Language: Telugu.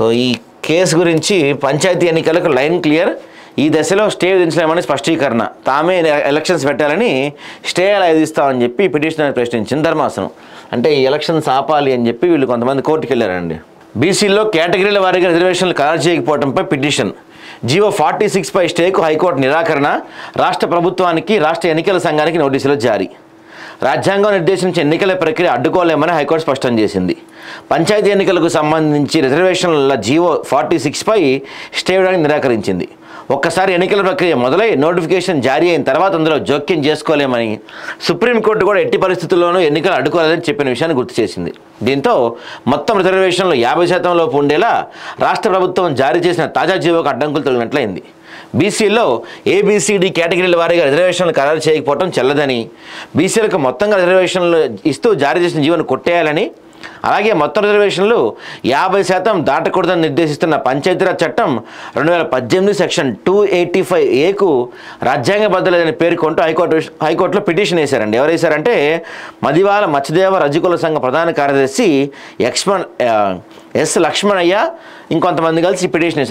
సో ఈ కేసు గురించి పంచాయతీ ఎన్నికలకు లైన్ క్లియర్, ఈ దశలో స్టే విధించలేమని స్పష్టీకరణ, తామే ఎలక్షన్స్ పెట్టాలని స్టే ఎలా విధిస్తామని చెప్పి పిటిషనర్ ప్రశ్నించింది ధర్మాసనం. అంటే ఈ ఎలక్షన్స్ ఆపాలి అని చెప్పి వీళ్ళు కొంతమంది కోర్టుకు వెళ్ళారండి. బీసీలో కేటగిరీల వారీగా రిజర్వేషన్లు ఖరారు చేయకపోవడంపై పిటిషన్, జియో 46 పై స్టేకు హైకోర్టు నిరాకరణ, రాష్ట్ర ప్రభుత్వానికి రాష్ట్ర ఎన్నికల సంఘానికి నోటీసులు జారీ. రాజ్యాంగం నిర్దేశించిన ఎన్నికల ప్రక్రియ అడ్డుకోలేమని హైకోర్టు స్పష్టం చేసింది. పంచాయతీ ఎన్నికలకు సంబంధించి రిజర్వేషన్ల జియో 46 పై స్టే ఇవ్వడానికి నిరాకరించింది. ఒక్కసారి ఎన్నికల ప్రక్రియ మొదలై నోటిఫికేషన్ జారీ అయిన తర్వాత అందులో జోక్యం చేసుకోలేమని సుప్రీంకోర్టు కూడా ఎట్టి పరిస్థితుల్లోనూ ఎన్నికలు అడ్డుకోలేదని చెప్పిన విషయాన్ని గుర్తు చేసింది. దీంతో మొత్తం రిజర్వేషన్లు 50% లోపు ఉండేలా రాష్ట్ర ప్రభుత్వం జారీ చేసిన తాజా జీవోకు అడ్డంకులు తొలగినట్లయింది. బీసీలో ఏబిసిడి కేటగిరీల వారీగా రిజర్వేషన్లు ఖరారు చేయకపోవడం చెల్లదని, బీసీలకు మొత్తంగా రిజర్వేషన్లు ఇస్తూ జారీ చేసిన జీవోను కొట్టేయాలని, అలాగే మొత్తం రిజర్వేషన్లు 50% దాటకూడదని నిర్దేశిస్తున్న పంచాయతీరాజ్ చట్టం 2018 సెక్షన్ 285A రాజ్యాంగబద్ధలేదని పేర్కొంటూ హైకోర్టులో పిటిషన్ వేశారండి. ఎవరు వేశారంటే మదివాల మత్స్యదేవ రజకుల సంఘ ప్రధాన కార్యదర్శి ఎస్ లక్ష్మణయ్య ఇంకొంతమంది కలిసి పిటిషన్ వేశారు.